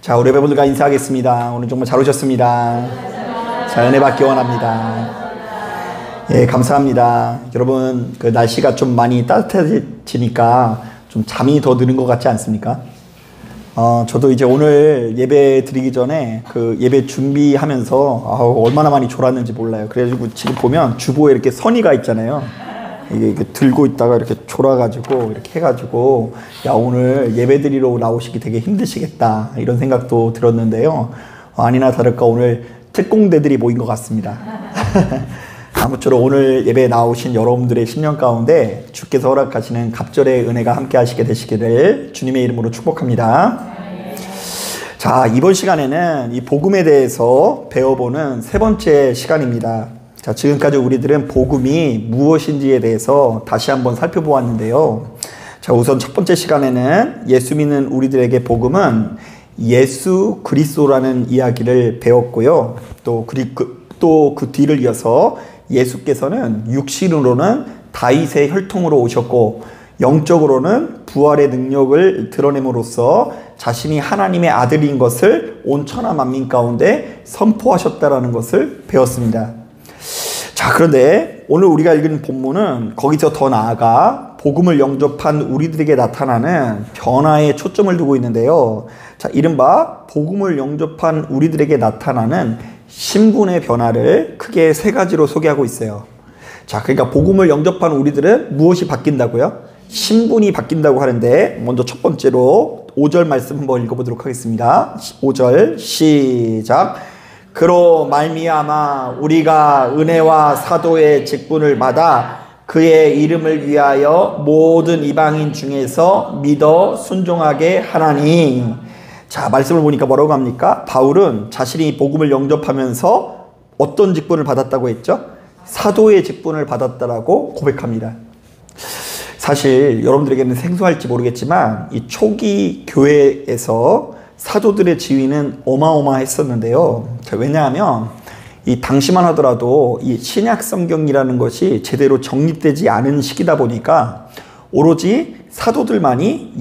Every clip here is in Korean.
자, 우리 여러분들과 인사하겠습니다. 오늘 정말 잘 오셨습니다. 자, 은혜 받기 원합니다. 예, 감사합니다. 여러분, 그 날씨가 좀 많이 따뜻해지니까 좀 잠이 더 드는 것 같지 않습니까? 저도 이제 오늘 예배 드리기 전에 그 예배 준비하면서 얼마나 많이 졸았는지 몰라요. 그래가지고 지금 보면 주보에 이렇게 선의가 있잖아요. 이게 들고 있다가 이렇게 졸아가지고 이렇게 해가지고 야, 오늘 예배 드리러 나오시기 되게 힘드시겠다 이런 생각도 들었는데요. 아니나 다를까 오늘 특공대들이 모인 것 같습니다. 아무쪼록 오늘 예배에 나오신 여러분들의 심령 가운데 주께서 허락하시는 갑절의 은혜가 함께 하시게 되시기를 주님의 이름으로 축복합니다. 자, 이번 시간에는 이 복음에 대해서 배워보는 세 번째 시간입니다. 자, 지금까지 우리들은 복음이 무엇인지에 대해서 다시 한번 살펴보았는데요. 자, 우선 첫 번째 시간에는 예수 믿는 우리들에게 복음은 예수 그리스도라는 이야기를 배웠고요. 또 그 뒤를 이어서 예수께서는 육신으로는 다윗의 혈통으로 오셨고 영적으로는 부활의 능력을 드러냄으로써 자신이 하나님의 아들인 것을 온 천하 만민 가운데 선포하셨다라는 것을 배웠습니다. 자, 그런데 오늘 우리가 읽은 본문은 거기서 더 나아가 복음을 영접한 우리들에게 나타나는 변화에 초점을 두고 있는데요. 자, 이른바 복음을 영접한 우리들에게 나타나는 신분의 변화를 크게 세 가지로 소개하고 있어요. 자, 그러니까 복음을 영접한 우리들은 무엇이 바뀐다고요? 신분이 바뀐다고 하는데 먼저 첫 번째로 5절 말씀 한번 읽어보도록 하겠습니다. 5절 시작. 그로 말미암아 우리가 은혜와 사도의 직분을 받아 그의 이름을 위하여 모든 이방인 중에서 믿어 순종하게 하나니. 자, 말씀을 보니까 뭐라고 합니까? 바울은 자신이 복음을 영접하면서 어떤 직분을 받았다고 했죠? 사도의 직분을 받았다라고 고백합니다. 사실 여러분들에게는 생소할지 모르겠지만 이 초기 교회에서 사도들의 지위는 어마어마했었는데요. 왜냐하면 이 당시만 하더라도 이 신약 성경이라는 것이 제대로 정립되지 않은 시기다 보니까 오로지 사도들만이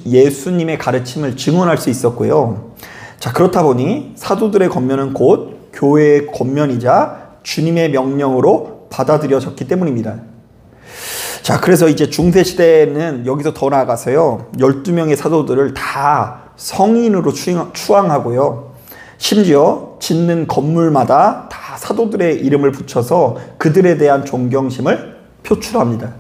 예수님의 가르침을 증언할 수 있었고요. 자, 그렇다 보니 사도들의 권면은 곧 교회의 권면이자 주님의 명령으로 받아들여졌기 때문입니다. 자, 그래서 이제 중세시대에는 여기서 더 나아가서요, 12명의 사도들을 다 성인으로 추앙하고요. 심지어 짓는 건물마다 다 사도들의 이름을 붙여서 그들에 대한 존경심을 표출합니다.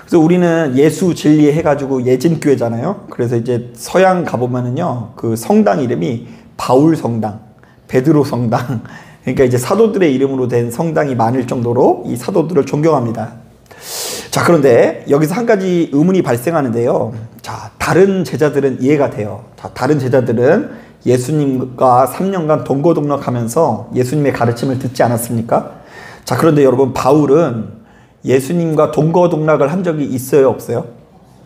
그래서 우리는 예수 진리 해가지고 예진교회잖아요. 그래서 이제 서양 가보면은요, 그 성당 이름이 바울 성당, 베드로 성당, 그러니까 이제 사도들의 이름으로 된 성당이 많을 정도로 이 사도들을 존경합니다. 자, 그런데 여기서 한 가지 의문이 발생하는데요. 자, 다른 제자들은 이해가 돼요. 자, 다른 제자들은 예수님과 3년간 동거동락하면서 예수님의 가르침을 듣지 않았습니까? 자, 그런데 여러분, 바울은 예수님과 동거동락을 한 적이 있어요, 없어요?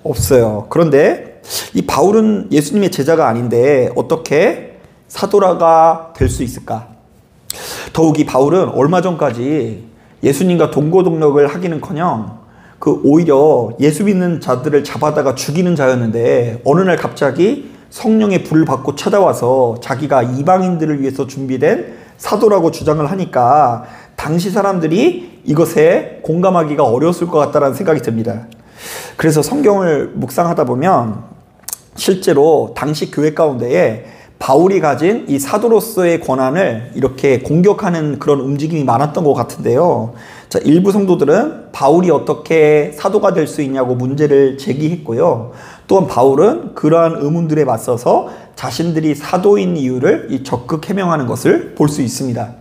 없어요. 그런데 이 바울은 예수님의 제자가 아닌데 어떻게 사도라가 될 수 있을까? 더욱이 바울은 얼마 전까지 예수님과 동거동락을 하기는커녕 오히려 예수 믿는 자들을 잡아다가 죽이는 자였는데 어느 날 갑자기 성령의 불을 받고 찾아와서 자기가 이방인들을 위해서 준비된 사도라고 주장을 하니까 당시 사람들이 이것에 공감하기가 어려웠을 것 같다는 생각이 듭니다. 그래서 성경을 묵상하다 보면 실제로 당시 교회 가운데에 바울이 가진 이 사도로서의 권한을 이렇게 공격하는 그런 움직임이 많았던 것 같은데요. 자, 일부 성도들은 바울이 어떻게 사도가 될 수 있냐고 문제를 제기했고요. 또한 바울은 그러한 의문들에 맞서서 자신들이 사도인 이유를 적극 해명하는 것을 볼 수 있습니다.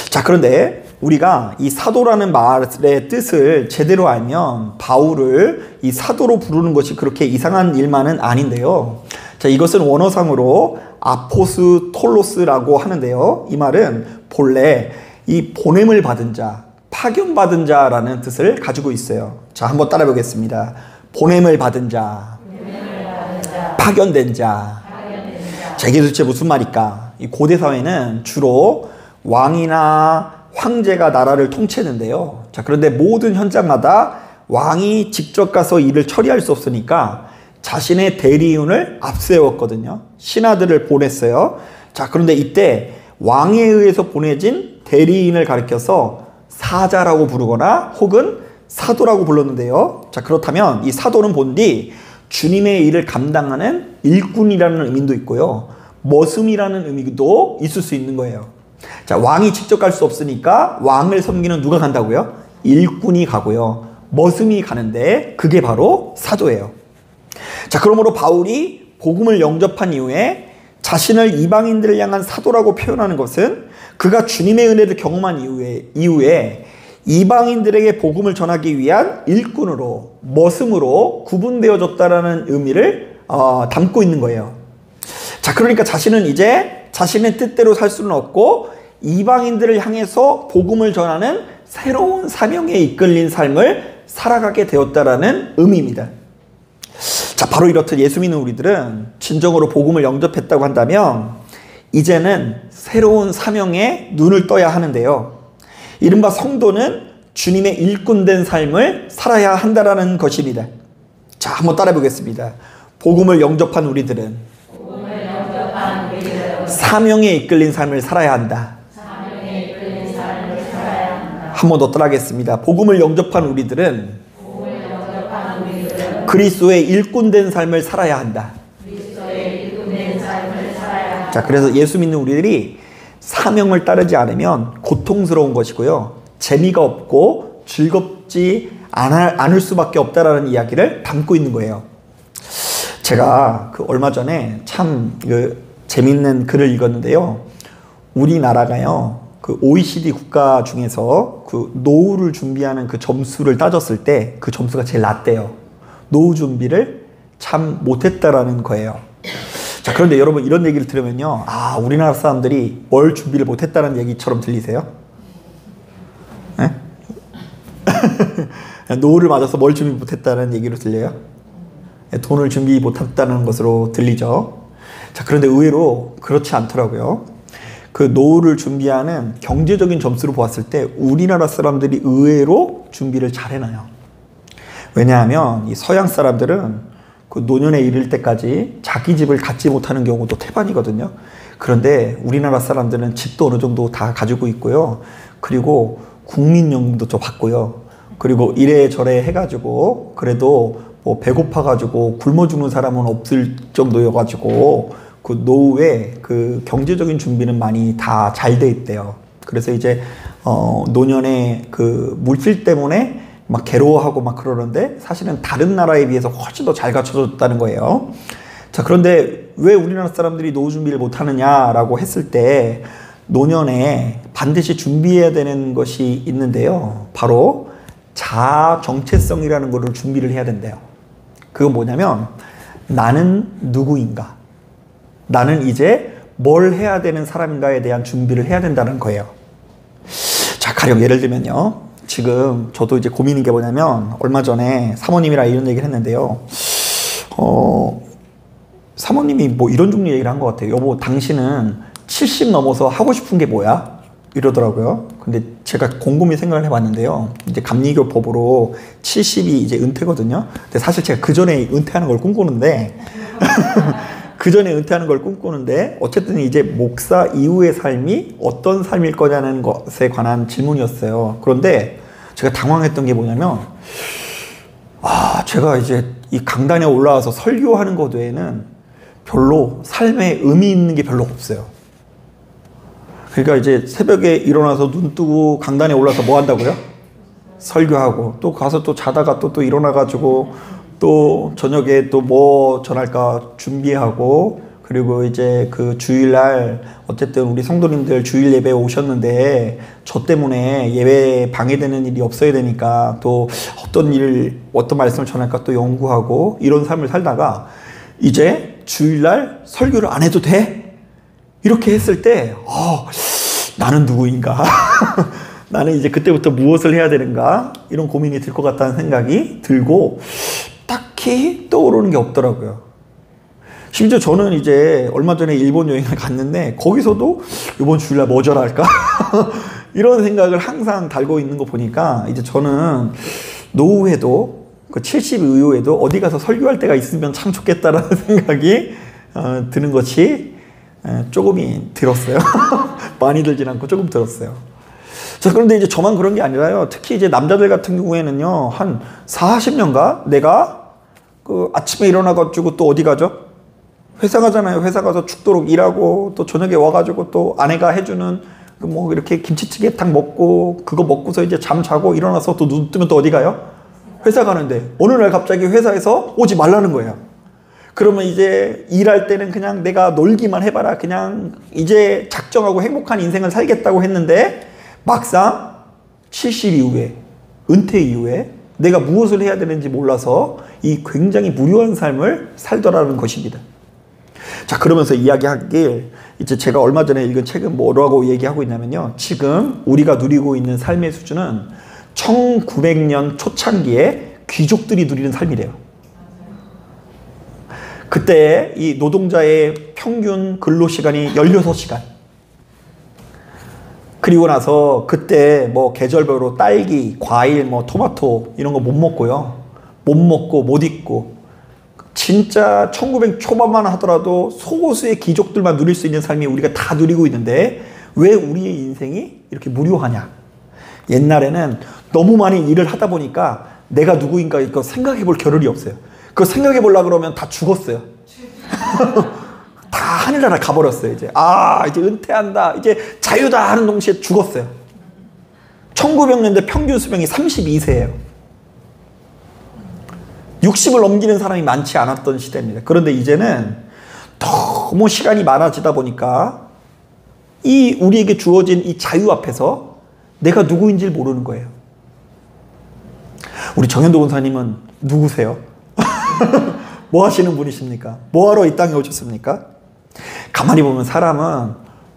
자, 그런데 우리가 이 사도라는 말의 뜻을 제대로 알면 바울을 이 사도로 부르는 것이 그렇게 이상한 일만은 아닌데요. 자, 이것은 원어상으로 아포스톨로스라고 하는데요. 이 말은 본래 이 보냄을 받은 자, 파견받은 자라는 뜻을 가지고 있어요. 자, 한번 따라 보겠습니다. 보냄을 받은 자, 파견된 자. 자, 이게 도대체 무슨 말일까? 이 고대 사회는 주로 왕이나 황제가 나라를 통치했는데요. 자, 그런데 모든 현장마다 왕이 직접 가서 일을 처리할 수 없으니까 자신의 대리인을 앞세웠거든요. 신하들을 보냈어요. 자, 그런데 이때 왕에 의해서 보내진 대리인을 가리켜서 사자라고 부르거나 혹은 사도라고 불렀는데요. 자, 그렇다면 이 사도는 본디 주님의 일을 감당하는 일꾼이라는 의미도 있고요. 머슴이라는 의미도 있을 수 있는 거예요. 자, 왕이 직접 갈 수 없으니까 왕을 섬기는 누가 간다고요? 일꾼이 가고요. 머슴이 가는데 그게 바로 사도예요. 자, 그러므로 바울이 복음을 영접한 이후에 자신을 이방인들을 향한 사도라고 표현하는 것은 그가 주님의 은혜를 경험한 이후에 이방인들에게 복음을 전하기 위한 일꾼으로, 머슴으로 구분되어졌다라는 의미를 담고 있는 거예요. 자, 그러니까 자신은 이제 자신의 뜻대로 살 수는 없고 이방인들을 향해서 복음을 전하는 새로운 사명에 이끌린 삶을 살아가게 되었다라는 의미입니다. 자, 바로 이렇듯 예수 믿는 우리들은 진정으로 복음을 영접했다고 한다면 이제는 새로운 사명에 눈을 떠야 하는데요. 이른바 성도는 주님의 일꾼된 삶을 살아야 한다라는 것입니다. 자, 한번 따라해 보겠습니다. 복음을 영접한 우리들은 사명에 이끌린 삶을 살아야 한다. 한 번 더 따라하겠습니다. 복음을 영접한 우리들은 그리스도의 일꾼된 삶을 살아야 한다. 자, 그래서 예수 믿는 우리들이 사명을 따르지 않으면 고통스러운 것이고요. 재미가 없고 즐겁지 않을 수밖에 없다라는 이야기를 담고 있는 거예요. 제가 얼마 전에 참 재밌는 글을 읽었는데요. 우리나라가요, OECD 국가 중에서 노후를 준비하는 점수를 따졌을 때 그 점수가 제일 낮대요. 노후 준비를 참 못했다라는 거예요. 자, 그런데 여러분 이런 얘기를 들으면요, 아, 우리나라 사람들이 뭘 준비를 못했다는 얘기처럼 들리세요? 네? 노후를 맞아서 뭘 준비 못했다는 얘기로 들려요? 돈을 준비 못했다는 것으로 들리죠. 자, 그런데 의외로 그렇지 않더라고요. 노후를 준비하는 경제적인 점수로 보았을 때 우리나라 사람들이 의외로 준비를 잘 해놔요. 왜냐하면 이 서양 사람들은 노년에 이를 때까지 자기 집을 갖지 못하는 경우도 태반이거든요. 그런데 우리나라 사람들은 집도 어느 정도 다 가지고 있고요. 그리고 국민연금도 좀 받고요. 그리고 이래저래 해가지고 그래도 뭐 배고파가지고 굶어 죽는 사람은 없을 정도여가지고 노후에 경제적인 준비는 많이 다 잘 돼 있대요. 그래서 이제 노년에 물질 때문에 막 괴로워하고 막 그러는데 사실은 다른 나라에 비해서 훨씬 더 잘 갖춰졌다는 거예요. 자, 그런데 왜 우리나라 사람들이 노후 준비를 못 하느냐라고 했을 때 노년에 반드시 준비해야 되는 것이 있는데요. 바로 자아 정체성이라는 것을 준비를 해야 된대요. 그건 뭐냐면 나는 누구인가? 나는 이제 뭘 해야 되는 사람인가에 대한 준비를 해야 된다는 거예요. 자, 가령 예를 들면요. 지금 저도 이제 고민인 게 뭐냐면 얼마 전에 사모님이랑 이런 얘기를 했는데요. 사모님이 뭐 이런 종류 얘기를 한 것 같아요. 여보, 당신은 70 넘어서 하고 싶은 게 뭐야? 이러더라고요. 근데 제가 곰곰이 생각을 해봤는데요. 이제 감리교법으로 70이 이제 은퇴거든요. 근데 사실 제가 그 전에 은퇴하는 걸 꿈꾸는데 어쨌든 이제 목사 이후의 삶이 어떤 삶일 거냐는 것에 관한 질문이었어요. 그런데 제가 당황했던 게 뭐냐면 제가 이제 이 강단에 올라와서 설교하는 것 외에는 별로 삶에 의미 있는 게 별로 없어요. 그러니까 이제 새벽에 일어나서 눈 뜨고 강단에 올라서 뭐 한다고요? 설교하고 또 가서 또 자다가 또 일어나가지고 또 저녁에 또 뭐 전할까 준비하고 그리고 이제 주일날 어쨌든 우리 성도님들 주일 예배에 오셨는데 저 때문에 예배 방해되는 일이 없어야 되니까 또 어떤 말씀을 전할까 또 연구하고 이런 삶을 살다가 이제 주일날 설교를 안 해도 돼? 이렇게 했을 때 나는 누구인가? 나는 이제 그때부터 무엇을 해야 되는가? 이런 고민이 들 것 같다는 생각이 들고 딱히 떠오르는 게 없더라고요. 심지어 저는 이제 얼마 전에 일본 여행을 갔는데 거기서도 이번 주일날 뭐 전할까? 이런 생각을 항상 달고 있는 거 보니까 이제 저는 노후에도 70 이후에도 어디 가서 설교할 때가 있으면 참 좋겠다라는 생각이 드는 것이 조금이 들었어요. 많이 들진 않고 조금 들었어요. 자, 그런데 이제 저만 그런 게 아니라요. 특히 이제 남자들 같은 경우에는요, 한 40년가 내가 그 아침에 일어나가지고 또 어디 가죠? 회사 가잖아요. 회사 가서 죽도록 일하고 또 저녁에 와가지고 또 아내가 해주는 뭐 이렇게 김치찌개탕 먹고 그거 먹고서 이제 잠 자고 일어나서 또 눈 뜨면 또 어디 가요? 회사 가는데 어느 날 갑자기 회사에서 오지 말라는 거예요. 그러면 이제 일할 때는 그냥 내가 놀기만 해봐라. 그냥 이제 작정하고 행복한 인생을 살겠다고 했는데 막상 70 이후에, 은퇴 이후에 내가 무엇을 해야 되는지 몰라서 이 굉장히 무료한 삶을 살더라는 것입니다. 자, 그러면서 이야기하길, 이제 제가 얼마 전에 읽은 책은 뭐라고 얘기하고 있냐면요. 지금 우리가 누리고 있는 삶의 수준은 1900년 초창기에 귀족들이 누리는 삶이래요. 그때 이 노동자의 평균 근로시간이 16시간. 그리고 나서 그때 뭐 계절별로 딸기, 과일, 뭐 토마토 이런 거 못 먹고요. 못 먹고 못 입고. 진짜 1900 초반만 하더라도 소수의 귀족들만 누릴 수 있는 삶이 우리가 다 누리고 있는데 왜 우리의 인생이 이렇게 무료하냐? 옛날에는 너무 많이 일을 하다 보니까 내가 누구인가 이거 생각해 볼 겨를이 없어요. 그거 생각해 보려고 그러면 다 죽었어요. 다 하늘나라 가버렸어요. 이제 이제 은퇴한다, 이제 자유다 하는 동시에 죽었어요. 1900년대 평균 수명이 32세예요 60을 넘기는 사람이 많지 않았던 시대입니다. 그런데 이제는 너무 시간이 많아지다 보니까 이 우리에게 주어진 이 자유 앞에서 내가 누구인지를 모르는 거예요. 우리 정현도 권사님은 누구세요? 뭐 하시는 분이십니까? 뭐 하러 이 땅에 오셨습니까? 가만히 보면 사람은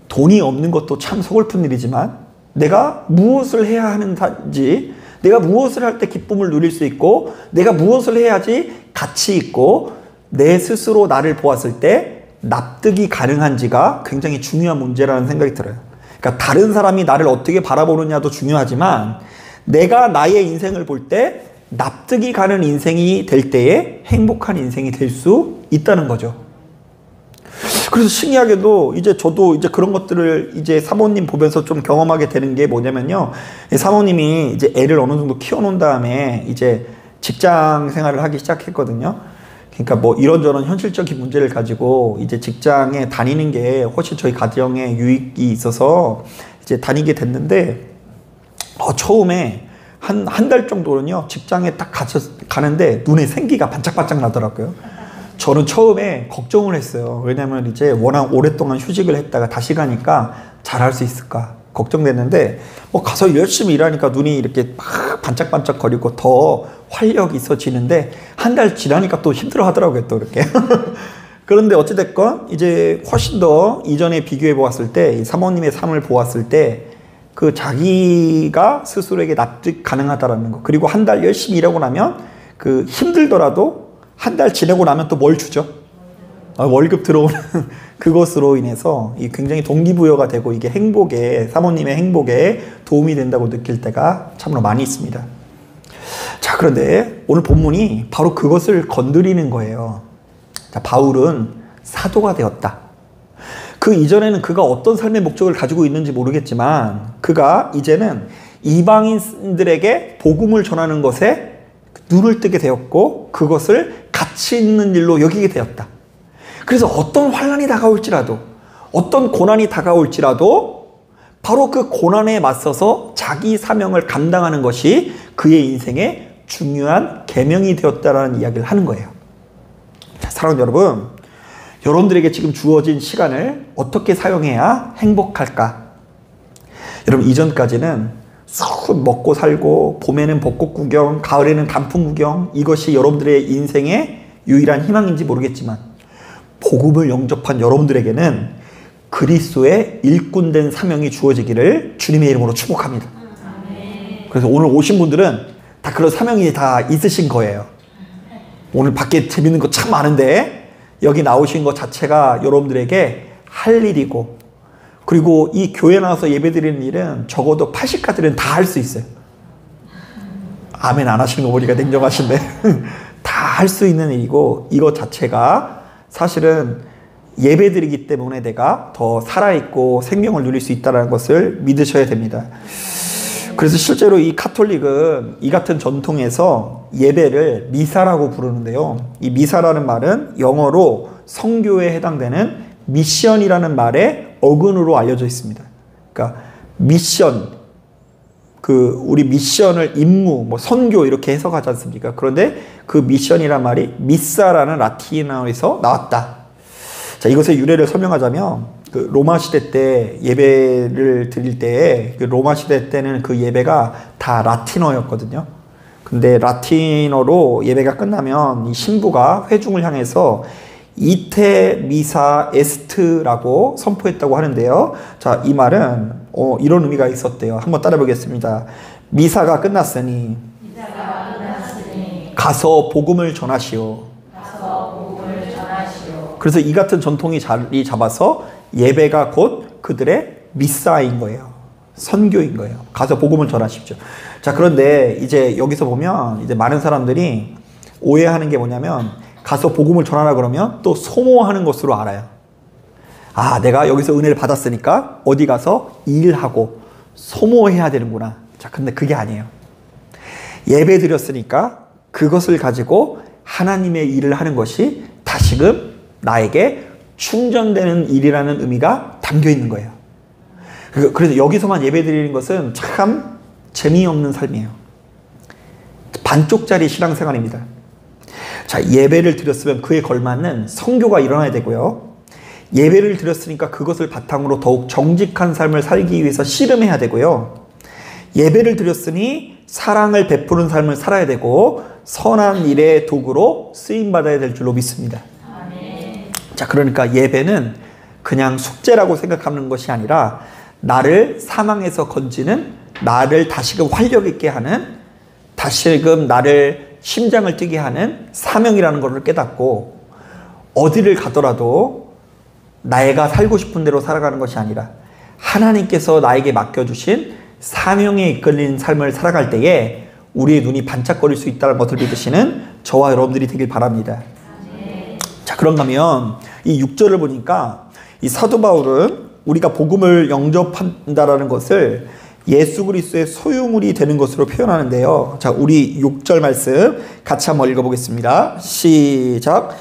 돈이 없는 것도 참 서글픈 일이지만 내가 무엇을 해야 하는지, 내가 무엇을 할 때 기쁨을 누릴 수 있고 내가 무엇을 해야지 가치 있고 내 스스로 나를 보았을 때 납득이 가능한지가 굉장히 중요한 문제라는 생각이 들어요. 그러니까 다른 사람이 나를 어떻게 바라보느냐도 중요하지만 내가 나의 인생을 볼 때 납득이 가는 인생이 될 때에 행복한 인생이 될 수 있다는 거죠. 그래서 신기하게도 이제 저도 이제 그런 것들을 이제 사모님 보면서 좀 경험하게 되는 게 뭐냐면요. 사모님이 이제 애를 어느 정도 키워놓은 다음에 이제 직장 생활을 하기 시작했거든요. 그러니까 뭐 이런저런 현실적인 문제를 가지고 이제 직장에 다니는 게 훨씬 저희 가정에 유익이 있어서 이제 다니게 됐는데, 처음에 한 달 정도는요, 직장에 딱 가는데 눈에 생기가 반짝반짝 나더라고요. 저는 처음에 걱정을 했어요. 왜냐면 이제 워낙 오랫동안 휴직을 했다가 다시 가니까 잘할 수 있을까 걱정됐는데, 가서 열심히 일하니까 눈이 이렇게 막 반짝반짝 거리고 더 활력이 있어지는데, 한 달 지나니까 또 힘들어 하더라고요, 또 이렇게. 그런데 어찌됐건 이제 훨씬 더 이전에 비교해 보았을 때, 이 사모님의 삶을 보았을 때 그 자기가 스스로에게 납득 가능하다라는 거, 그리고 한 달 열심히 일하고 나면 그 힘들더라도 한 달 지내고 나면 또 뭘 주죠? 월급 들어오는 그것으로 인해서 굉장히 동기부여가 되고 이게 행복에, 사모님의 행복에 도움이 된다고 느낄 때가 참으로 많이 있습니다. 자, 그런데 오늘 본문이 바로 그것을 건드리는 거예요. 자, 바울은 사도가 되었다. 그 이전에는 그가 어떤 삶의 목적을 가지고 있는지 모르겠지만 그가 이제는 이방인들에게 복음을 전하는 것에 눈을 뜨게 되었고 그것을 가치 있는 일로 여기게 되었다. 그래서 어떤 환난이 다가올지라도, 어떤 고난이 다가올지라도 바로 그 고난에 맞서서 자기 사명을 감당하는 것이 그의 인생의 중요한 계명이 되었다라는 이야기를 하는 거예요. 자, 사랑하는 여러분, 여러분들에게 지금 주어진 시간을 어떻게 사용해야 행복할까? 여러분, 이전까지는 쑥 먹고 살고 봄에는 벚꽃 구경, 가을에는 단풍 구경, 이것이 여러분들의 인생의 유일한 희망인지 모르겠지만 복음을 영접한 여러분들에게는 그리스도의 일꾼된 사명이 주어지기를 주님의 이름으로 축복합니다. 그래서 오늘 오신 분들은 다 그런 사명이 다 있으신 거예요. 오늘 밖에 재밌는 거 참 많은데 여기 나오신 것 자체가 여러분들에게 할 일이고, 그리고 이 교회 나와서 예배드리는 일은 적어도 80가들은 다 할 수 있어요. 아멘 안 하시는 거 보니까 냉정하신데 다 할 수 있는 일이고, 이것 자체가 사실은 예배드리기 때문에 내가 더 살아있고 생명을 누릴 수 있다는 것을 믿으셔야 됩니다. 그래서 실제로 이 카톨릭은 이 같은 전통에서 예배를 미사라고 부르는데요. 이 미사라는 말은 영어로 성교에 해당되는 미션이라는 말의 어근으로 알려져 있습니다. 그러니까 미션, 우리 미션을 임무, 뭐 선교 이렇게 해석하지 않습니까? 그런데 그 미션이란 말이 미사라는 라틴어에서 나왔다. 자, 이것의 유래를 설명하자면 로마 시대 때 예배를 드릴 때 로마 시대 때는 그 예배가 다 라틴어였거든요. 근데 라틴어로 예배가 끝나면 이 신부가 회중을 향해서 이테 미사 에스트라고 선포했다고 하는데요. 자, 이 말은 이런 의미가 있었대요. 한번 따라 보겠습니다. 미사가 끝났으니 가서 복음을 전하시오. 그래서 이 같은 전통이 자리 잡아서 예배가 곧 그들의 미사인 거예요. 선교인 거예요. 가서 복음을 전하십시오. 자, 그런데 이제 여기서 보면 이제 많은 사람들이 오해하는 게 뭐냐면 가서 복음을 전하라 그러면 또 소모하는 것으로 알아요. 아, 내가 여기서 은혜를 받았으니까 어디 가서 일하고 소모해야 되는구나. 자, 근데 그게 아니에요. 예배 드렸으니까 그것을 가지고 하나님의 일을 하는 것이 다시금 나에게 충전되는 일이라는 의미가 담겨 있는 거예요. 그래서 여기서만 예배 드리는 것은 참 재미없는 삶이에요. 반쪽짜리 신앙생활입니다. 자, 예배를 드렸으면 그에 걸맞는 선교가 일어나야 되고요. 예배를 드렸으니까 그것을 바탕으로 더욱 정직한 삶을 살기 위해서 씨름해야 되고요. 예배를 드렸으니 사랑을 베푸는 삶을 살아야 되고 선한 일의 도구로 쓰임받아야 될 줄로 믿습니다. 자, 그러니까 예배는 그냥 숙제라고 생각하는 것이 아니라 나를 사망에서 건지는, 나를 다시금 활력 있게 하는, 다시금 나를 심장을 뛰게 하는 사명이라는 것을 깨닫고 어디를 가더라도 내가 살고 싶은 대로 살아가는 것이 아니라 하나님께서 나에게 맡겨주신 사명에 이끌린 삶을 살아갈 때에 우리의 눈이 반짝거릴 수 있다는 것을 믿으시는 저와 여러분들이 되길 바랍니다. 자, 그런가 하면 이 6절을 보니까 이 사도 바울은 우리가 복음을 영접한다라는 것을 예수 그리스도의 소유물이 되는 것으로 표현하는데요. 자, 우리 6절 말씀 같이 한번 읽어보겠습니다. 시작.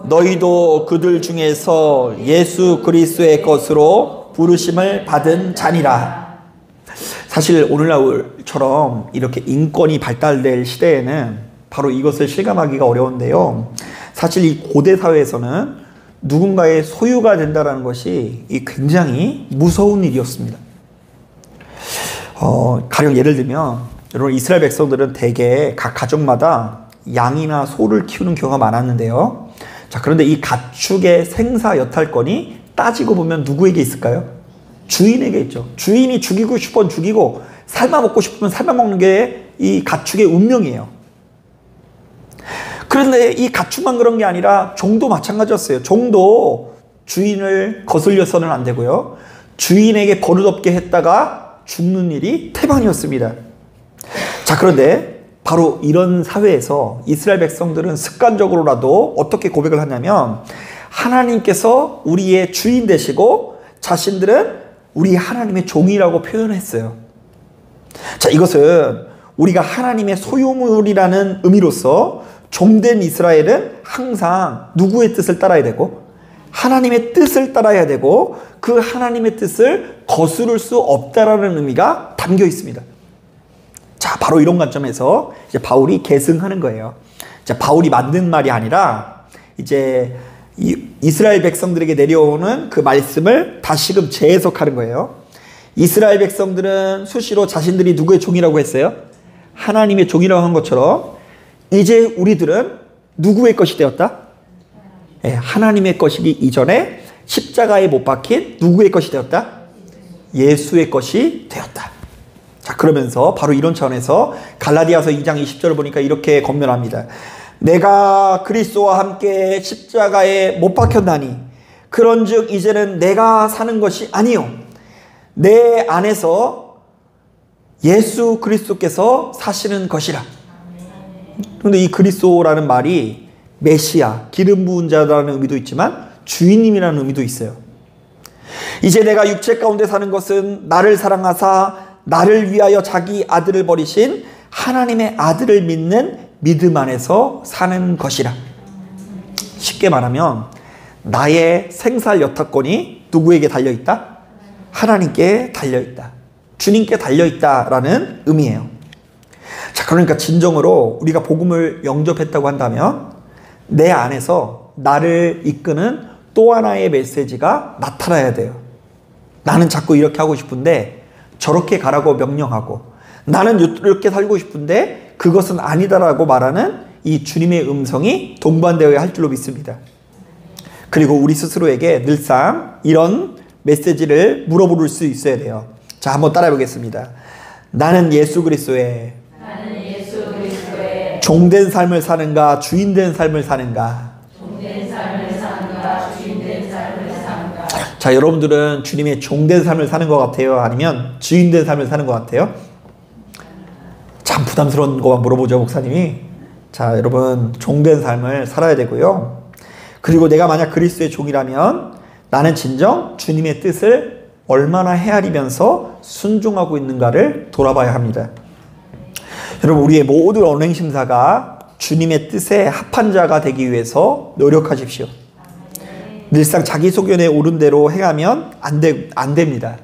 너희도 그들 중에서 예수 그리스도의 것으로 부르심을 받은 자니라. 사실 오늘날처럼 이렇게 인권이 발달될 시대에는 바로 이것을 실감하기가 어려운데요. 사실 이 고대 사회에서는 누군가의 소유가 된다는 것이 굉장히 무서운 일이었습니다. 가령 예를 들면 여러분, 이스라엘 백성들은 대개 각 가족마다 양이나 소를 키우는 경우가 많았는데요. 자, 그런데 이 가축의 생사 여탈권이 따지고 보면 누구에게 있을까요? 주인에게 있죠. 주인이 죽이고 싶으면 죽이고 삶아 먹고 싶으면 삶아 먹는 게 이 가축의 운명이에요. 그런데 이 가축만 그런 게 아니라 종도 마찬가지였어요. 종도 주인을 거슬려서는 안 되고요. 주인에게 버릇없게 했다가 죽는 일이 태반이었습니다. 자, 그런데 바로 이런 사회에서 이스라엘 백성들은 습관적으로라도 어떻게 고백을 하냐면 하나님께서 우리의 주인 되시고 자신들은 우리 하나님의 종이라고 표현했어요. 자, 이것은 우리가 하나님의 소유물이라는 의미로서 종된 이스라엘은 항상 누구의 뜻을 따라야 되고 하나님의 뜻을 따라야 되고 그 하나님의 뜻을 거스를 수 없다라는 의미가 담겨 있습니다. 자, 바로 이런 관점에서 이제 바울이 계승하는 거예요. 자, 바울이 만든 말이 아니라 이제 이스라엘 백성들에게 내려오는 그 말씀을 다시금 재해석하는 거예요. 이스라엘 백성들은 수시로 자신들이 누구의 종이라고 했어요? 하나님의 종이라고 한 것처럼 이제 우리들은 누구의 것이 되었다? 네, 하나님의 것이기 이전에 십자가에 못 박힌 누구의 것이 되었다? 예수의 것이 되었다. 자, 그러면서 바로 이런 차원에서 갈라디아서 2장 20절을 보니까 이렇게 권면합니다. 내가 그리스도와 함께 십자가에 못 박혔나니 그런즉 이제는 내가 사는 것이 아니요 내 안에서 예수 그리스도께서 사시는 것이라. 그런데 이 그리스도라는 말이 메시아, 기름 부은 자라는 의미도 있지만 주인님이라는 의미도 있어요. 이제 내가 육체 가운데 사는 것은 나를 사랑하사 나를 위하여 자기 아들을 버리신 하나님의 아들을 믿는 믿음 안에서 사는 것이라. 쉽게 말하면 나의 생살 여타권이 누구에게 달려있다? 하나님께 달려있다. 주님께 달려있다라는 의미예요. 자, 그러니까 진정으로 우리가 복음을 영접했다고 한다면 내 안에서 나를 이끄는 또 하나의 메시지가 나타나야 돼요. 나는 자꾸 이렇게 하고 싶은데 저렇게 가라고 명령하고, 나는 이렇게 살고 싶은데 그것은 아니다라고 말하는 이 주님의 음성이 동반되어야 할 줄로 믿습니다. 그리고 우리 스스로에게 늘상 이런 메시지를 물어볼 수 있어야 돼요. 자, 한번 따라해 보겠습니다. 나는 예수 그리스도의 종된 삶을 사는가, 주인된 삶을 사는가? 자, 여러분들은 주님의 종된 삶을 사는 것 같아요? 아니면 주인된 삶을 사는 것 같아요? 참 부담스러운 거만 물어보죠, 목사님이. 자, 여러분, 종된 삶을 살아야 되고요. 그리고 내가 만약 그리스도의 종이라면 나는 진정 주님의 뜻을 얼마나 헤아리면서 순종하고 있는가를 돌아봐야 합니다. 여러분, 우리의 모든 언행심사가 주님의 뜻에 합한 자가 되기 위해서 노력하십시오. 늘상 자기 소견에 오른 대로 행하면 안 됩니다.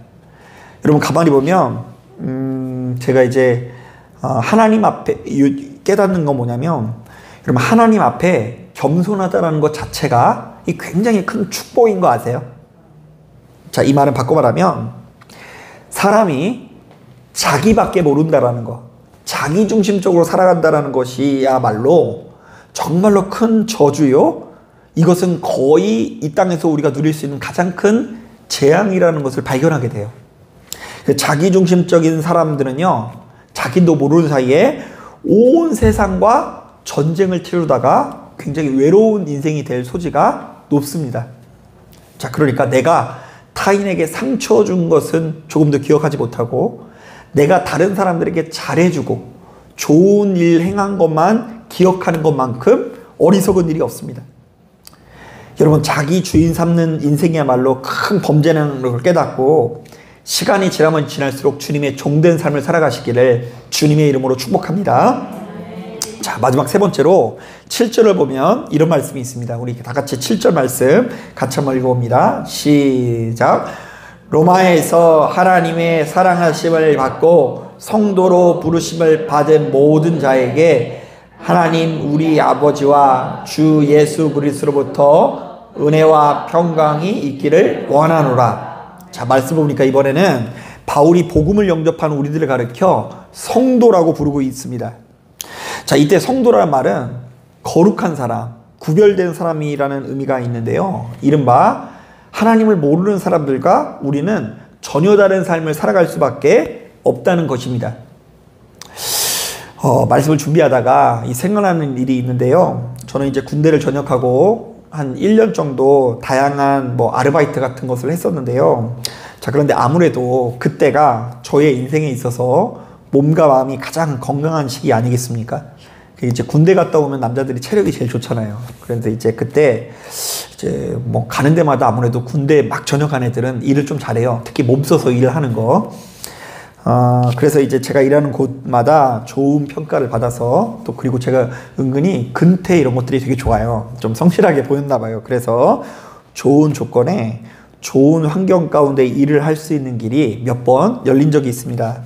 여러분, 가만히 보면 제가 이제 하나님 앞에 깨닫는 건 뭐냐면, 여러분, 하나님 앞에 겸손하다라는 것 자체가 굉장히 큰 축복인 거 아세요? 자, 이 말은 바꿔 말하면 사람이 자기밖에 모른다라는 거, 자기중심적으로 살아간다라는 것이야말로 정말로 큰 저주요, 이것은 거의 이 땅에서 우리가 누릴 수 있는 가장 큰 재앙이라는 것을 발견하게 돼요. 자기중심적인 사람들은요, 자기도 모르는 사이에 온 세상과 전쟁을 치르다가 굉장히 외로운 인생이 될 소지가 높습니다. 자, 그러니까 내가 타인에게 상처 준 것은 조금도 기억하지 못하고, 내가 다른 사람들에게 잘해주고 좋은 일 행한 것만 기억하는 것만큼 어리석은 일이 없습니다. 여러분, 자기 주인 삼는 인생이야말로 큰 범죄라는 걸 깨닫고 시간이 지나면 지날수록 주님의 종된 삶을 살아가시기를 주님의 이름으로 축복합니다. 자, 마지막 세 번째로 7절을 보면 이런 말씀이 있습니다. 우리 다 같이 7절 말씀 같이 한번 읽어봅니다. 시작. 로마에서 하나님의 사랑하심을 받고 성도로 부르심을 받은 모든 자에게 하나님 우리 아버지와 주 예수 그리스도로부터 은혜와 평강이 있기를 원하노라. 자, 말씀 보니까 이번에는 바울이 복음을 영접한 우리들을 가르쳐 성도라고 부르고 있습니다. 자, 이때 성도라는 말은 거룩한 사람, 구별된 사람이라는 의미가 있는데요. 이른바 하나님을 모르는 사람들과 우리는 전혀 다른 삶을 살아갈 수밖에 없다는 것입니다. 말씀을 준비하다가 생각나는 일이 있는데요. 저는 이제 군대를 전역하고 한 1년 정도 다양한 아르바이트 같은 것을 했었는데요. 자, 그런데 아무래도 그때가 저의 인생에 있어서 몸과 마음이 가장 건강한 시기 아니겠습니까? 이제 군대 갔다 오면 남자들이 체력이 제일 좋잖아요. 그런데 이제 그때 이제 가는 데마다 아무래도 군대 막 전역한 애들은 일을 좀 잘해요. 특히 몸 써서 일을 하는 거. 그래서 이제 제가 일하는 곳마다 좋은 평가를 받아서, 또 그리고 제가 은근히 근태 이런 것들이 되게 좋아요. 좀 성실하게 보였나 봐요. 그래서 좋은 조건에 좋은 환경 가운데 일을 할 수 있는 길이 몇 번 열린 적이 있습니다.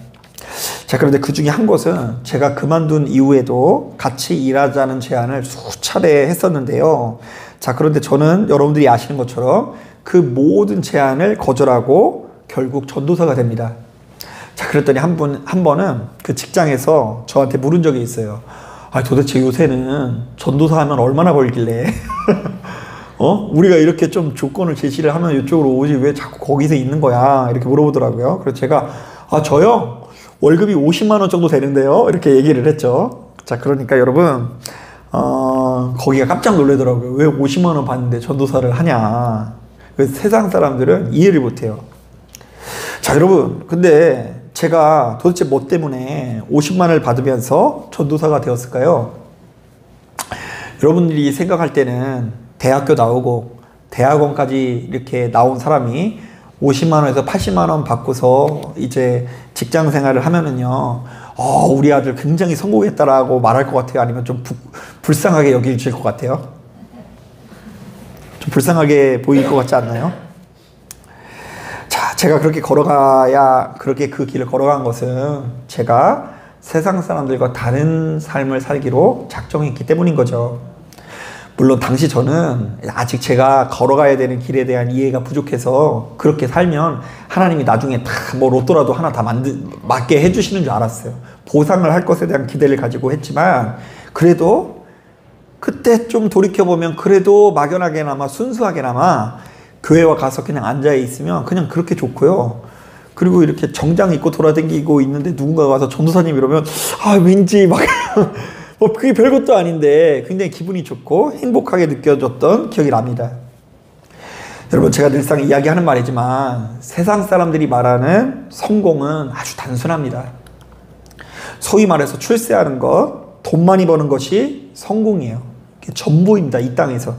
자, 그런데 그 중에 한 곳은 제가 그만둔 이후에도 같이 일하자는 제안을 수차례 했었는데요. 자, 그런데 저는 여러분들이 아시는 것처럼 그 모든 제안을 거절하고 결국 전도사가 됩니다. 자, 그랬더니 한 번은 그 직장에서 저한테 물은 적이 있어요. 도대체 요새는 전도사 하면 얼마나 벌길래 우리가 이렇게 좀 조건을 제시를 하면 이쪽으로 오지 왜 자꾸 거기서 있는 거야? 이렇게 물어보더라고요. 그래서 제가 저요? 월급이 50만 원 정도 되는데요? 이렇게 얘기를 했죠. 자, 그러니까 여러분 거기가 깜짝 놀라더라고요. 왜 50만 원 받는데 전도사를 하냐. 세상 사람들은 이해를 못해요. 자, 여러분, 근데 제가 도대체 뭐 때문에 50만 원을 받으면서 전도사가 되었을까요? 여러분들이 생각할 때는 대학교 나오고 대학원까지 이렇게 나온 사람이 50만 원에서 80만 원 받고서 이제 직장 생활을 하면은요, 우리 아들 굉장히 성공했다라고 말할 것 같아요? 아니면 좀 불쌍하게 여길 것 같아요? 좀 불쌍하게 보일 것 같지 않나요? 자, 제가 그렇게 그렇게 그 길을 걸어간 것은 제가 세상 사람들과 다른 삶을 살기로 작정했기 때문인 거죠. 물론 당시 저는 아직 제가 걸어가야 되는 길에 대한 이해가 부족해서 그렇게 살면 하나님이 나중에 다 뭐 로또라도 하나 다 맞게 해주시는 줄 알았어요. 보상을 할 것에 대한 기대를 가지고 했지만, 그래도 그때 좀 돌이켜보면 그래도 막연하게나마 순수하게나마 교회와 가서 그냥 앉아 있으면 그냥 그렇게 좋고요. 그리고 이렇게 정장 입고 돌아다니고 있는데 누군가 와서 전도사님 이러면 왠지 막 뭐 그게 별것도 아닌데 굉장히 기분이 좋고 행복하게 느껴졌던 기억이 납니다. 여러분, 제가 늘상 이야기하는 말이지만 세상 사람들이 말하는 성공은 아주 단순합니다. 소위 말해서 출세하는 것, 돈 많이 버는 것이 성공이에요. 그게 전부입니다, 이 땅에서.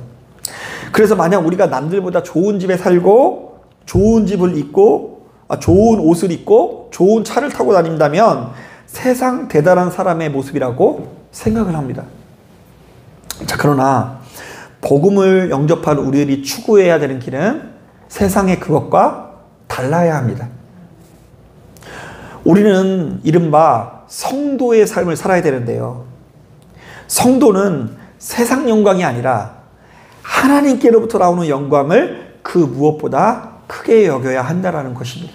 그래서 만약 우리가 남들보다 좋은 집에 살고 좋은 집을 입고 좋은 옷을 입고 좋은 차를 타고 다닌다면 세상 대단한 사람의 모습이라고 생각을 합니다. 자, 그러나 복음을 영접한 우리들이 추구해야 되는 길은 세상의 그것과 달라야 합니다. 우리는 이른바 성도의 삶을 살아야 되는데요, 성도는 세상 영광이 아니라 하나님께로부터 나오는 영광을 그 무엇보다 크게 여겨야 한다는 것입니다.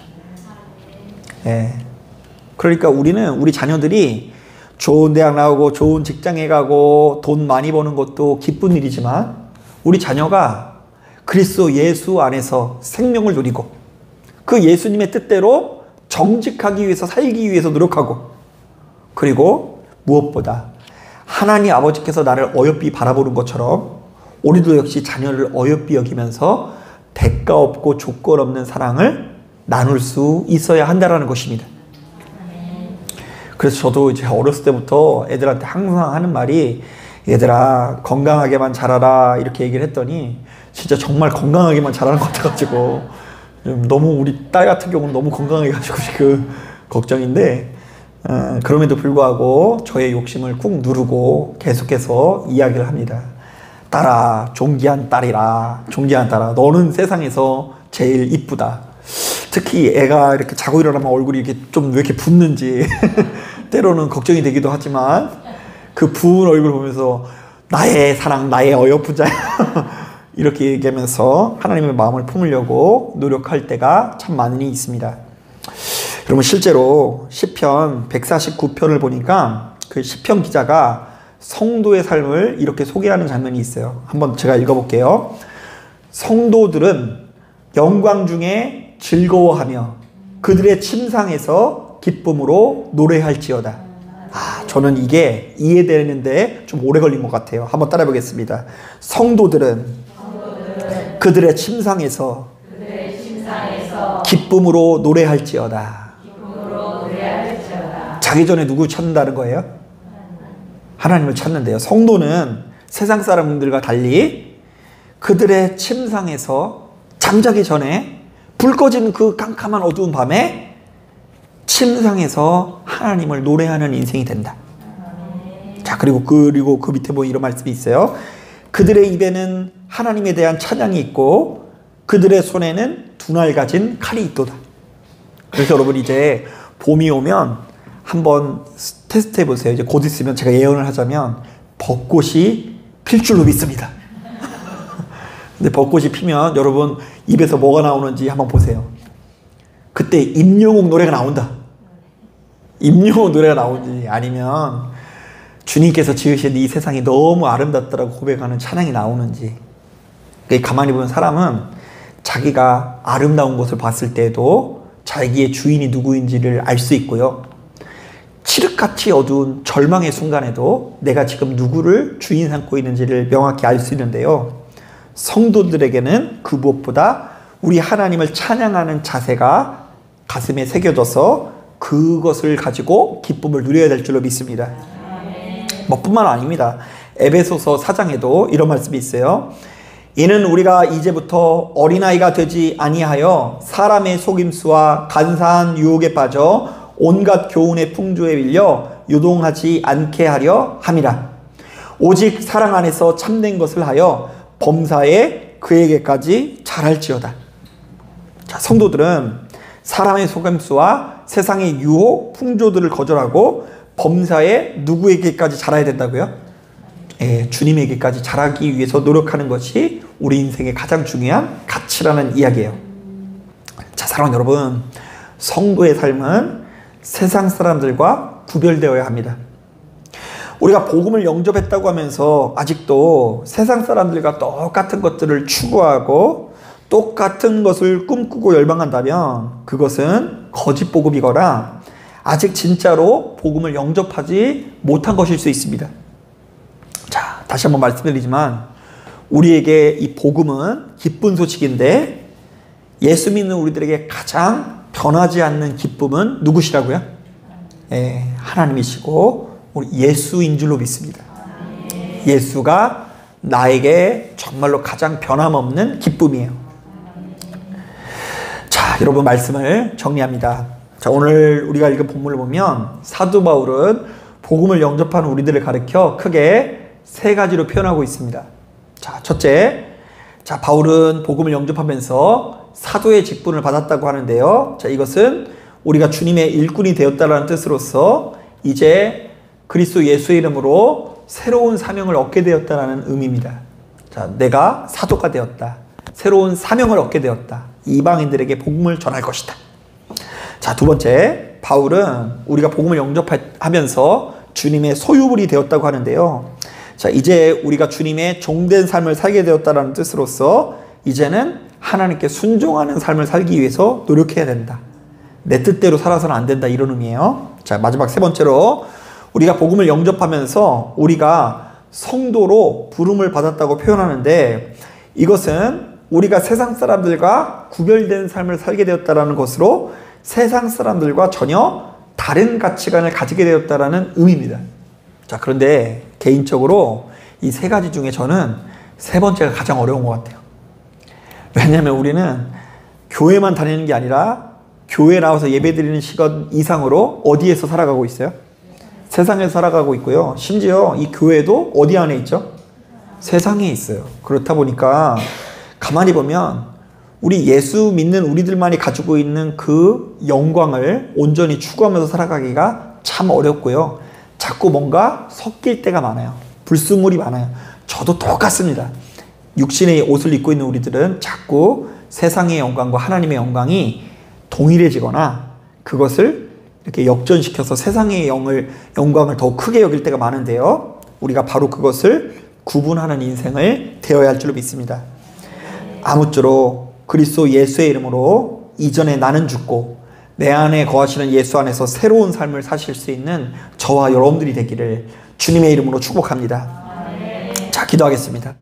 그러니까 우리 자녀들이 좋은 대학 나오고 좋은 직장에 가고 돈 많이 버는 것도 기쁜 일이지만, 우리 자녀가 그리스도 예수 안에서 생명을 누리고 그 예수님의 뜻대로 정직하기 위해서 살기 위해서 노력하고, 그리고 무엇보다 하나님 아버지께서 나를 어여삐 바라보는 것처럼 우리도 역시 자녀를 어여삐 여기면서 대가 없고 조건 없는 사랑을 나눌 수 있어야 한다는 것입니다. 그래서 저도 이제 어렸을 때부터 애들한테 항상 하는 말이, 얘들아 건강하게만 자라라, 이렇게 얘기를 했더니 진짜 정말 건강하게만 자라는 것 같아가지고 너무 우리 딸 같은 경우는 너무 건강해가지고 지금 걱정인데, 그럼에도 불구하고 저의 욕심을 꾹 누르고 계속해서 이야기를 합니다. 딸아, 존귀한 딸이라, 존귀한 딸아, 너는 세상에서 제일 이쁘다. 특히 애가 이렇게 자고 일어나면 얼굴이 이렇게 좀 왜 이렇게 붓는지 때로는 걱정이 되기도 하지만, 그 부은 얼굴 보면서 나의 사랑, 나의 어여쁘자야 이렇게 얘기하면서 하나님의 마음을 품으려고 노력할 때가 참 많이 있습니다. 여러분, 실제로 시편 149편을 보니까 그 시편 기자가 성도의 삶을 이렇게 소개하는 장면이 있어요. 한번 제가 읽어볼게요. 성도들은 영광 중에 즐거워하며 그들의 침상에서 기쁨으로 노래할지어다. 저는 이게 이해되는데 좀 오래 걸린 것 같아요. 한번 따라 해보겠습니다. 성도들은 그들의 침상에서 기쁨으로 노래할지어다. 자기 전에 누구 찾는다는 거예요? 하나님을 찾는데요. 성도는 세상 사람들과 달리 그들의 침상에서 잠자기 전에, 불 꺼진 그 깜깜한 어두운 밤에 침상에서 하나님을 노래하는 인생이 된다. 자, 그리고 그 밑에 보면 이런 말씀이 있어요. 그들의 입에는 하나님에 대한 찬양이 있고 그들의 손에는 두날 가진 칼이 있도다. 그래서 여러분, 이제 봄이 오면 한번 테스트 해보세요. 이제 곧 있으면 제가 예언을 하자면 벚꽃이 필 줄로 믿습니다. 근데 벚꽃이 피면 여러분 입에서 뭐가 나오는지 한번 보세요. 그때 임영웅 노래가 나온다. 임영웅 노래가 나오는지, 아니면 주님께서 지으신 이 세상이 너무 아름답다라고 고백하는 찬양이 나오는지. 가만히 보면 사람은 자기가 아름다운 것을 봤을 때에도 자기의 주인이 누구인지를 알 수 있고요, 칠흑같이 어두운 절망의 순간에도 내가 지금 누구를 주인 삼고 있는지를 명확히 알 수 있는데요, 성도들에게는 그 무엇보다 우리 하나님을 찬양하는 자세가 가슴에 새겨져서 그것을 가지고 기쁨을 누려야 될 줄로 믿습니다. 뿐만 아닙니다. 에베소서 4장에도 이런 말씀이 있어요. 이는 우리가 이제부터 어린아이가 되지 아니하여 사람의 속임수와 간사한 유혹에 빠져 온갖 교훈의 풍조에 밀려 요동하지 않게 하려 함이라. 오직 사랑 안에서 참된 것을 하여 범사에 그에게까지 자랄지어다. 자, 성도들은 사람의 속임수와 세상의 유혹, 풍조들을 거절하고 범사에 누구에게까지 자라야 된다고요? 주님에게까지 자라기 위해서 노력하는 것이 우리 인생의 가장 중요한 가치라는 이야기예요. 자, 사랑하는 여러분, 성도의 삶은 세상 사람들과 구별되어야 합니다. 우리가 복음을 영접했다고 하면서 아직도 세상 사람들과 똑같은 것들을 추구하고 똑같은 것을 꿈꾸고 열망한다면 그것은 거짓 복음이거나 아직 진짜로 복음을 영접하지 못한 것일 수 있습니다. 자, 다시 한번 말씀드리지만 우리에게 이 복음은 기쁜 소식인데 예수 믿는 우리들에게 가장 변하지 않는 기쁨은 누구시라고요? 하나님이시고 우리 예수인 줄로 믿습니다. 예수가 나에게 정말로 가장 변함없는 기쁨이에요. 자, 여러분, 말씀을 정리합니다. 자, 오늘 우리가 읽은 본문을 보면 사도 바울은 복음을 영접하는 우리들을 가리켜 크게 세 가지로 표현하고 있습니다. 자, 첫째, 자, 바울은 복음을 영접하면서 사도의 직분을 받았다고 하는데요. 자, 이것은 우리가 주님의 일꾼이 되었다라는 뜻으로서 이제 그리스도 예수의 이름으로 새로운 사명을 얻게 되었다라는 의미입니다. 자, 내가 사도가 되었다. 새로운 사명을 얻게 되었다. 이방인들에게 복음을 전할 것이다. 자, 두 번째, 바울은 우리가 복음을 영접하면서 주님의 소유물이 되었다고 하는데요. 자, 이제 우리가 주님의 종된 삶을 살게 되었다는 뜻으로서 이제는 하나님께 순종하는 삶을 살기 위해서 노력해야 된다. 내 뜻대로 살아서는 안 된다, 이런 의미예요. 자, 마지막 세 번째로 우리가 복음을 영접하면서 우리가 성도로 부름을 받았다고 표현하는데 이것은 우리가 세상 사람들과 구별된 삶을 살게 되었다는 것으로 세상 사람들과 전혀 다른 가치관을 가지게 되었다는 의미입니다. 자, 그런데 개인적으로 이 세 가지 중에 저는 세 번째가 가장 어려운 것 같아요. 왜냐하면 우리는 교회만 다니는 게 아니라 교회 나와서 예배드리는 시간 이상으로 어디에서 살아가고 있어요? 세상에서 살아가고 있고요. 심지어 이 교회도 어디 안에 있죠? 세상에 있어요. 그렇다 보니까 가만히 보면 우리 예수 믿는 우리들만이 가지고 있는 그 영광을 온전히 추구하면서 살아가기가 참 어렵고요. 자꾸 뭔가 섞일 때가 많아요. 불순물이 많아요. 저도 똑같습니다. 육신의 옷을 입고 있는 우리들은 자꾸 세상의 영광과 하나님의 영광이 동일해지거나 그것을 이렇게 역전시켜서 세상의 영광을 더 크게 여길 때가 많은데요. 우리가 바로 그것을 구분하는 인생을 되어야 할 줄로 믿습니다. 아무쪼록 그리스도 예수의 이름으로 이전에 나는 죽고 내 안에 거하시는 예수 안에서 새로운 삶을 사실 수 있는 저와 여러분들이 되기를 주님의 이름으로 축복합니다. 자, 기도하겠습니다.